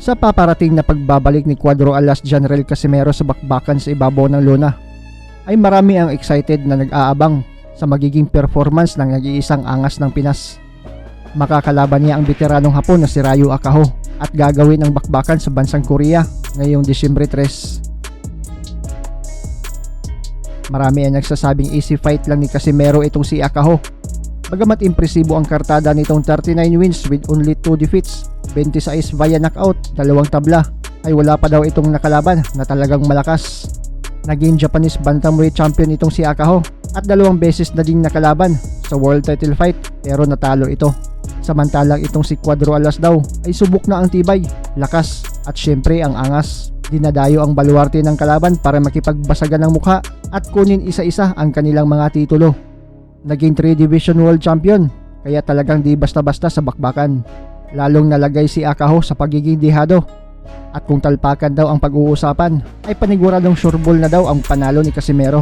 Sa paparating na pagbabalik ni Cuadro alas General Casimero sa bakbakan sa ibabaw ng lona, ay marami ang excited na nag-aabang sa magiging performance ng nag-iisang angas ng Pinas. Makakalaban niya ang veteranong Hapon na si Ryu Akaho at gagawin ang bakbakan sa bansang Korea ngayong Disyembre 3. Marami ang nagsasabing easy fight lang ni Casimero itong si Akaho. Bagamat impresibo ang kartada nitong 39 wins with only 2 defeats, 26 via knockout, 2 tabla, ay wala pa daw itong nakalaban na talagang malakas. Naging Japanese Bantamweight Champion itong si Akaho at 2 beses na ding nakalaban sa world title fight pero natalo ito. Samantalang itong si Cuadro Alas daw ay subok na ang tibay, lakas at syempre ang angas. Dinadayo ang baluarte ng kalaban para makipagbasagan ng mukha at kunin isa-isa ang kanilang mga titulo. Naging 3 Division World Champion kaya talagang di basta-basta sa bakbakan. Lalong nalagay si Akaho sa pagiging dihado. At kung talpakan daw ang pag-uusapan ay paniguradong sureball na daw ang panalo ni Casimero.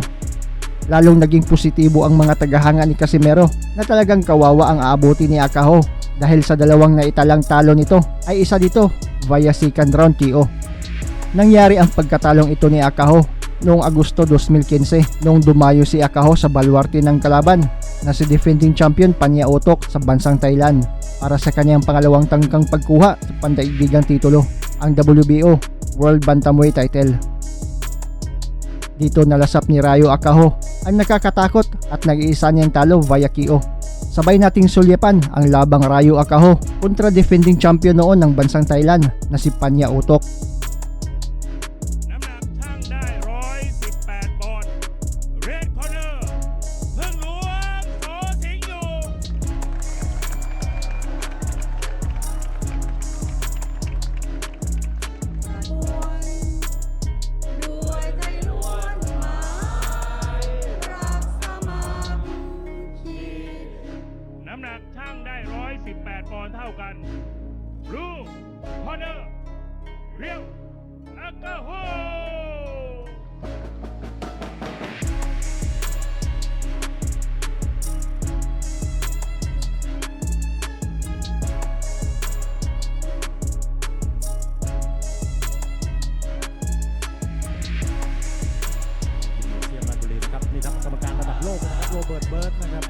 Lalong naging positibo ang mga tagahanga ni Casimero na talagang kawawa ang aabuti ni Akaho dahil sa 2 naitalang talo nito ay isa dito via second round KO. Nangyari ang pagkatalong ito ni Akaho noong Agosto 2015 noong dumayo si Akaho sa baluarte ng kalaban na si defending champion Panya Otok sa bansang Thailand para sa kanyang pangalawang tangkang pagkuha sa pandaigdigang titulo, ang WBO World Bantamweight title. Dito nalasap ni Ryu Akaho ang nakakatakot at nag-iisa niyang talo via KO. Sabay nating sulyapan ang labang Ryu Akaho kontra defending champion noon ng bansang Thailand na si Panya Otok.น้ำหนักช่างได้118 ปอนด์เท่ากันรูพอเนอร์เรียวอักกาโฮนี่ครับกรรมการระดับโลกนะครับโรเบิร์ตเบิร์ตนะครับ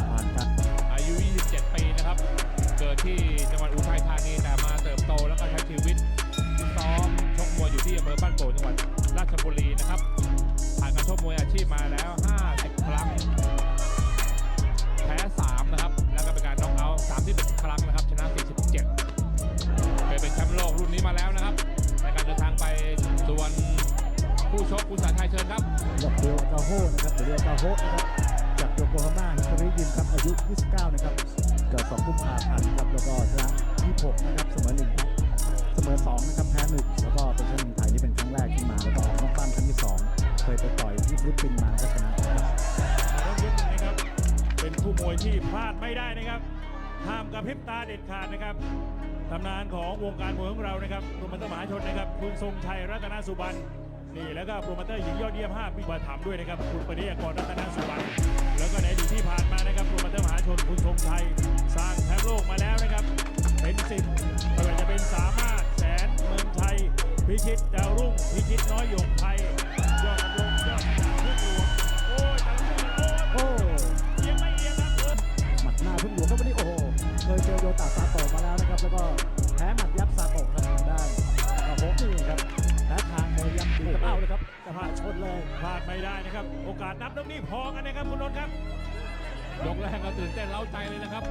ผ่านกันอายุ 27 ปีนะครับเกิดที่จังหวัดอุทัยธานีแต่มาเติบโตแล้วก็ใช้ชีวิตซ้อมชกมวยอยู่ที่อำเภอบ้านโป่งจังหวัดราชบุรีนะครับผ่านการชกมวยอาชีพมาแล้ว50 ครั้งแพ้ 3 นะครับแล้วก็เป็นการน็อกเอาท์31 ครั้งนะครับชนะ 47 เคยเป็นแชมป์โลกรุ่นนี้มาแล้วนะครับในการเดินทางไปส่วนผู้ชกคุณสาชัยเชิญครับ เรียวกาโฮนะครับเรียวกาโฮนะครับจากโยโกฮาม่าฮิสตอรี่ยิมครับอายุ 29 นะครับเกิด2 กุมภาพันธ์ครับแล้วก็ชนะ 26 นะครับเสมอ 1 ครับเสมอ 2 นะครับแพ้ 1 แล้วก็เป็นแชมป์เมืองไทยนี่เป็นครั้งแรกที่มาแล้วก็ออกนอกบ้านครั้งที่ 2 เคยไปต่อยที่ฟิลิปปินส์มาแล้วก็ชนะครับต้องยึดนะครับเป็นคู่มวยที่พลาดไม่ได้นะครับห้ามกระพริบตาเด็ดขาดนะครับตำนานของวงการมวยของเรานะครับโปรโมเตอร์มหาชนนะครับคุณทรงชัยรัตนสุบรรณนี่แล้วก็โปรโมเตอร์หญิงยอดเยี่ยม5 ปีมาถามด้วยนะครับคุณปริยากรรัตนสุบรรณแล้วก็ในอดีตที่ผ่านมานะครับโปรโมเตอร์มหาชนคุณทรงชัยสร้างแชมป์โลกมาแล้วนะครับเป็น10ไม่ว่าจะเป็นสามารถแสนเมืองชัยพิชิตดาวรุ่งพิชิตน้อยหยกไทยยอดลงยอดพึ่งหลวงโอ้ยโอ้เอียงไม่เอียงครับหมัดหน้าพึ่งหลวงครับวันนี้โอ้โหเคยเจอโยตาซาโตะมาแล้วนะครับแล้วก็แพ้หมัดยับซาโตะครับทางด้านกาโฮนี่ครับแพ้ทางมวยยับดีกับเอ้าเลยครับกระพาชนเลยพลาดไม่ได้นะครับโอกาสนับตรงนี้พอกันนะครับคุณนนท์ครับยกแรกก็ตื่นเต้นเล้าใจเลยนะครับ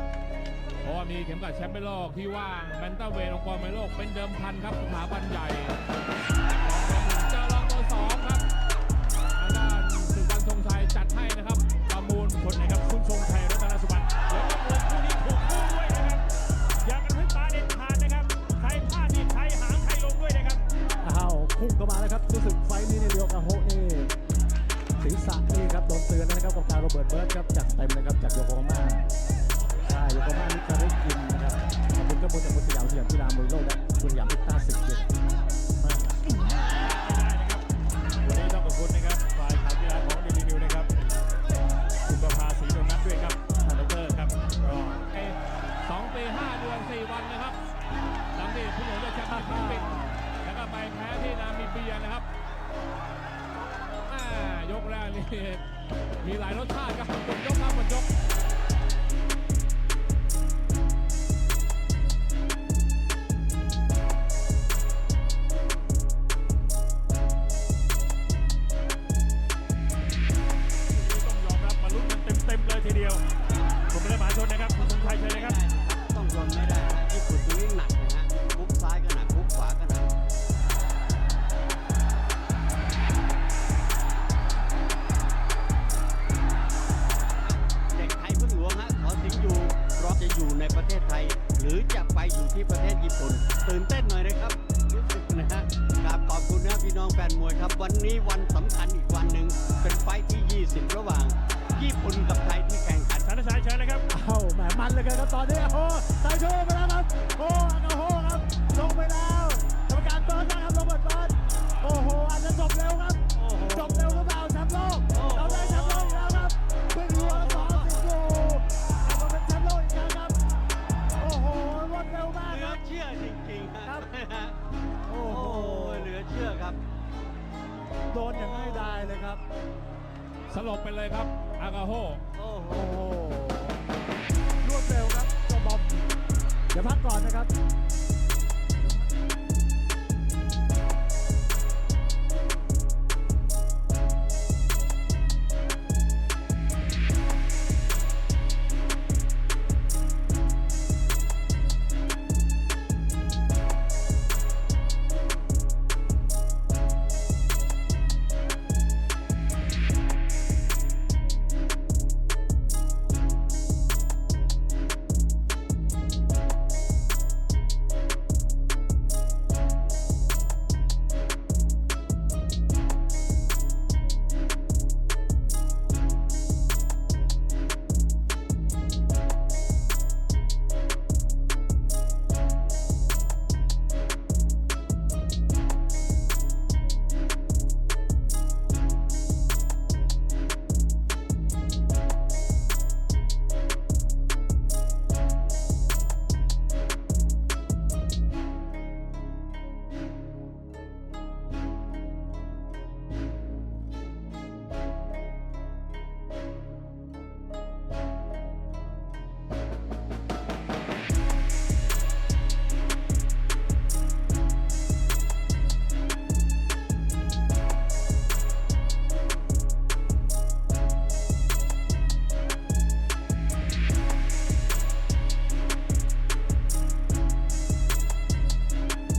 เพราะว่ามีเข็มขัดแชมป์โลกที่ว่างแมนเตอร์เวทองค์กรมวยโลกเป็นเดิมพันครับสถาบันใหญ่เจอรองตัว2ครับทางด้านสุวรรณทรงชัยจัดให้นะครับประมูลคนไหนครับคุณทรงชัยรัตนสุบรรณแล้วก็มวยคู่นี้ถูกคู่ด้วยนะครับอย่ากันพึ่งตาเด็ดขาดนะครับใครพลาดนี่ใครหางใครลงด้วยนะครับอ้าวพุ่งเข้ามาแล้วครับรู้สึกไฟนี้ในเรียวกาโฮนี่ศีรษะนี่ครับโดนเตือนนะครับกับการโรเบิร์ตเบิร์ตครับจัดเต็มนะครับจากโยโกฮาม่าใช่โยโกฮาม่านี่จะได้กินนะครับขอบคุณครับบนจากสยามกีฬามวยโลกและสยามพิต้า10เดือนวันนี้ต้องขอบคุณนะครับฝ่ายข่าวกีฬาของดีนิวนะครับคุณประภาศรีดวงนัทด้วยครับท่านดรครับก็2 ปี 5 เดือน 4 วันนะครับหลังที่ผู้หญิงได้แชมป์ มีหลายรสชาติครับหมดยกครับหมดยก ต้องยอมรับมาลุ้นกันเต็มๆเลยทีเดียวผมเป็นมหาชนนะครับคุณทรงชัยเชิญเลยครับ ต้องยอมไม่ได้นะญี่ปุ่นตัวนี้หนักนะฮะคุกซ้ายก็หนักคุกขวาก็หนักเด็กไทยพึ่งหลวงฮะขอสิงอยู่รอจะอยู่ในประเทศไทย หรือจะไปอยู่ที่ประเทศญี่ปุ่น ตื่นเต้นหน่อยนะครับรู้สึกนะฮะกราบขอบคุณนะพี่น้องแฟนมวยครับ วันนี้วันสำคัญอีกวันหนึ่งเป็นไฟท์ที่ 20 ระหว่าง ญี่ปุ่นกับไทยที่แข่งขัน สันติชัยเชิญเลยครับ เอ้าแหมมันเลยครับตอนนี้โอ้ไซโชไปแล้วครับโอ้อากาโฮครับลงไปแล้วกรรมการเบิร์นนะครับโรเบิร์ตเบิร์นโอ้โหอาจจะจบเร็วครับ โอ้โห จบเร็วหรือเปล่าแชมป์โลกเราได้แชมป์โลกอีกแล้วครับพึ่งหัวสองสิงอยู่กลับมาเป็นแชมป์โลกอีกครั้งครับโอ้โหรวดเร็วมาก เหลื ค อ รับ เชื่อจริงๆครับ โอ้ โอ้ โห โหเหลือเชื่อครับ โดนอย่างง่ายดายเลยครับ สลบไปเลยครับ อากาโฮ โอ้โห โอ้โหรวดเร็วครับเจ้าบอมเดี๋ยวพักก่อนนะครับ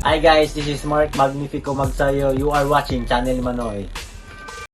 Hi guys, this is Mark Magnifico Magsayo. You are watching Channel Manoy.